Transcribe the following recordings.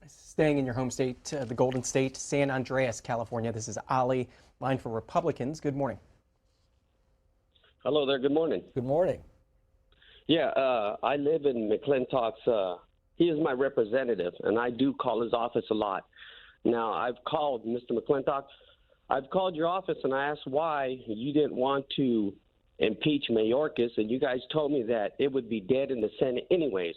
Staying in your home state, the Golden State, San Andreas, California. This is Ali, line for Republicans. Good morning. Hello there. Good morning. Good morning. Yeah, I live in McClintock's. He is my representative, and I do call his office a lot. Now, I've called Mr. McClintock. I've called your office, and I asked why you didn't want to impeach Mayorkas, and you guys told me that it would be dead in the Senate anyways,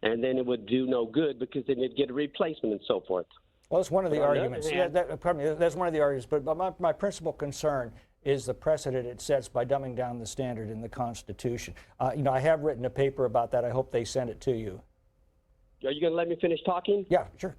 and then it would do no good because then you'd get a replacement and so forth. Well, that's one of the arguments. Hand, that's one of the arguments. But my principal concern is the precedent it sets by dumbing down the standard in the Constitution. I have written a paper about that. I hope they send it to you. Are you going to let me finish talking? Yeah, sure.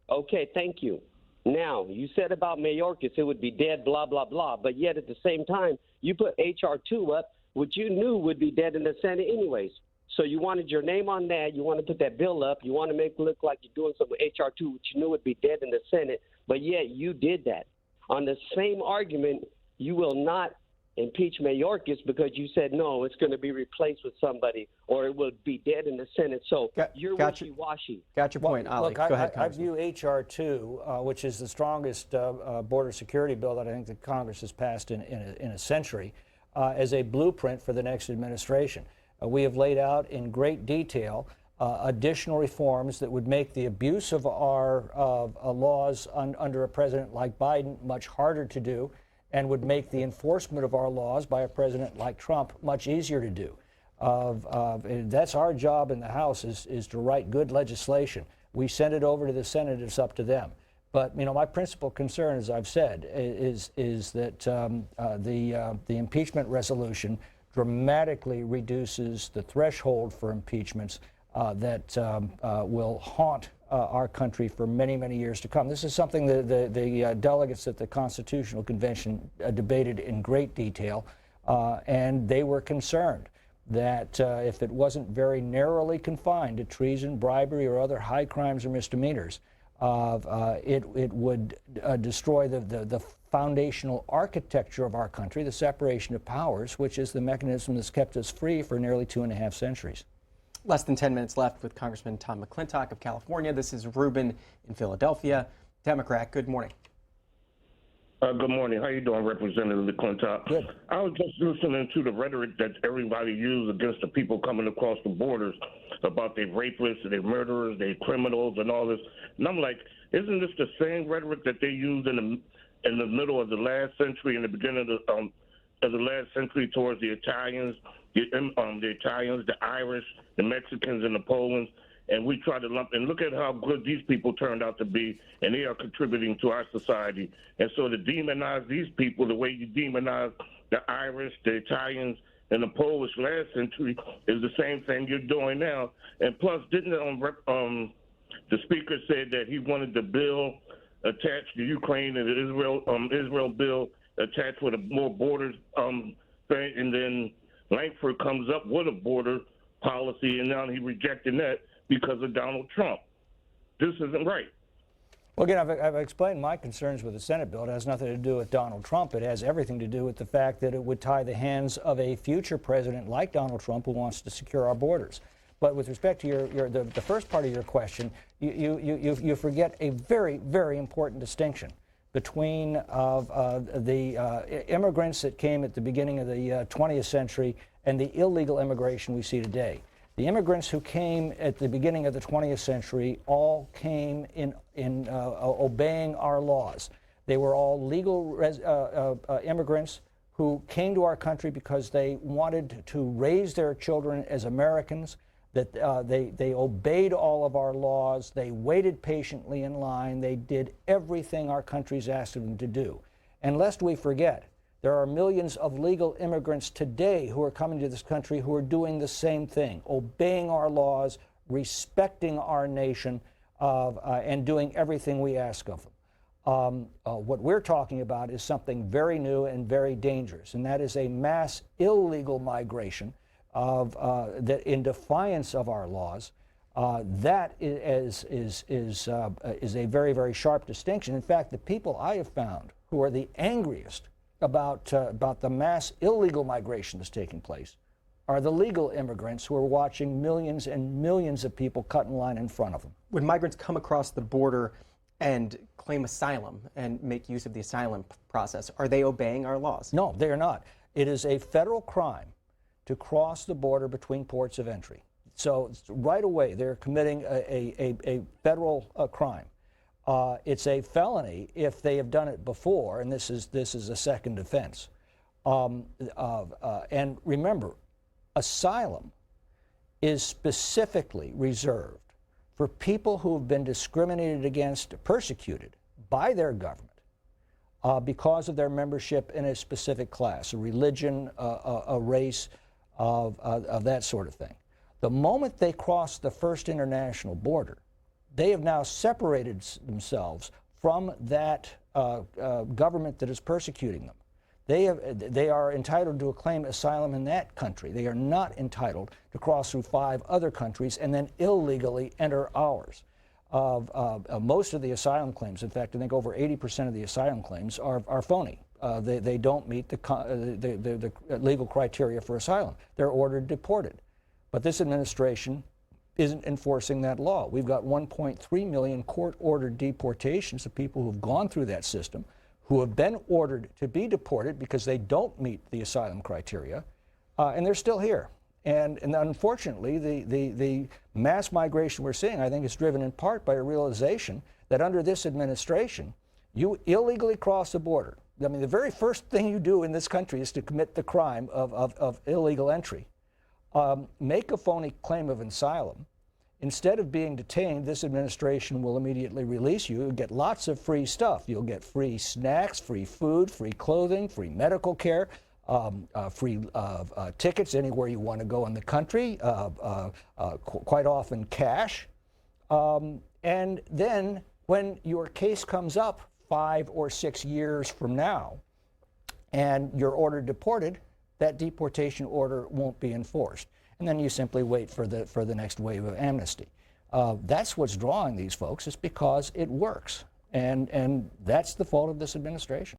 Okay, thank you. Now, you said about Mayorkas it would be dead, blah, blah, blah, but yet at the same time, you put H.R. 2 up, which you knew would be dead in the Senate anyways. So you wanted your name on that. You want to put that bill up. You want to make it look like you're doing something with H.R. 2, which you knew would be dead in the Senate, but yet you did that. On the same argument, you will not impeach Mayorkas because you said, no, it's going to be replaced with somebody or it will be dead in the Senate. So you're wishy-washy. Got your point, Ali. Look, Go ahead, I view H.R. 2, which is the strongest border security bill that I think the Congress has passed in a century, as a blueprint for the next administration. We have laid out in great detail additional reforms that would make the abuse of our laws under a president like Biden much harder to do, and would make the enforcement of our laws by a president like Trump much easier to do. That's our job in the House, is to write good legislation. We send it over to the Senate, it's up to them. But my principal concern, as I've said, is that the impeachment resolution dramatically reduces the threshold for impeachments that will haunt our country for many, many years to come. This is something that the delegates at the Constitutional Convention debated in great detail, and they were concerned that if it wasn't very narrowly confined to treason, bribery, or other high crimes or misdemeanors, it would destroy the foundational architecture of our country, the separation of powers, which is the mechanism that's kept us free for nearly 2.5 centuries. Less than 10 minutes left with Congressman Tom McClintock of California. This is Ruben in Philadelphia, Democrat. Good morning. Good morning. How you doing, Representative McClintock? Good. I was just listening to the rhetoric that everybody used against the people coming across the borders about their rapists, their murderers, their criminals, and all this. And I'm like, isn't this the same rhetoric that they used in the middle of the last century, in the beginning of the last century, towards the Italians, the Irish, the Mexicans, and the Polands? And we try to lump, and look at how good these people turned out to be, and they are contributing to our society. And so to demonize these people the way you demonize the Irish, the Italians, and the Polish last century is the same thing you're doing now. And plus, didn't the speaker said that he wanted the bill attached to Ukraine and the Israel bill attached with a more borders thing, and then Langford comes up with a border policy, and now he's rejecting that because of Donald Trump. This isn't right. Well, again, I've explained my concerns with the Senate bill. It has nothing to do with Donald Trump. It has everything to do with the fact that it would tie the hands of a future president like Donald Trump who wants to secure our borders. But with respect to the first part of your question, you forget a very, very important distinction between the immigrants that came at the beginning of the 20th century and the illegal immigration we see today. The immigrants who came at the beginning of the 20th century all came in obeying our laws. They were all legal immigrants who came to our country because they wanted to raise their children as Americans, that they obeyed all of our laws, they waited patiently in line, they did everything our country's asked them to do. And lest we forget, there are millions of legal immigrants today who are coming to this country who are doing the same thing, obeying our laws, respecting our nation, and doing everything we ask of them. What we're talking about is something very new and very dangerous, and that is a mass illegal migration that in defiance of our laws. That is a very, very sharp distinction. In fact, the people I have found who are the angriest about the mass illegal migration that's taking place are the legal immigrants who are watching millions and millions of people cut in line in front of them. When migrants come across the border and claim asylum and make use of the asylum process, are they obeying our laws? No, they are not. It is a federal crime to cross the border between ports of entry. So right away, they're committing a federal crime. It's a felony if they have done it before, and this is a second offense. And remember, asylum is specifically reserved for people who have been discriminated against, persecuted by their government because of their membership in a specific class, a religion, a race, of that sort of thing. The moment they cross the first international border, they have now separated themselves from that government that is persecuting them. They are entitled to claim asylum in that country. They are not entitled to cross through 5 other countries and then illegally enter ours. Most of the asylum claims, in fact, I think over 80% of the asylum claims are phony. They don't meet the legal criteria for asylum. They're ordered deported. But this administration isn't enforcing that law. We've got 1.3 million court-ordered deportations of people who have gone through that system, who have been ordered to be deported because they don't meet the asylum criteria, and they're still here. And unfortunately, the mass migration we're seeing, I think, is driven in part by a realization that under this administration, you illegally cross the border. I mean, the very first thing you do in this country is to commit the crime of illegal entry. Make a phony claim of asylum. Instead of being detained, this administration will immediately release you. You'll get lots of free stuff. You'll get free snacks, free food, free clothing, free medical care, free tickets anywhere you want to go in the country, quite often cash. And then when your case comes up 5 or 6 years from now and you're ordered deported, that deportation order won't be enforced. And then you simply wait for the next wave of amnesty. That's what's drawing these folks, is because it works. And that's the fault of this administration.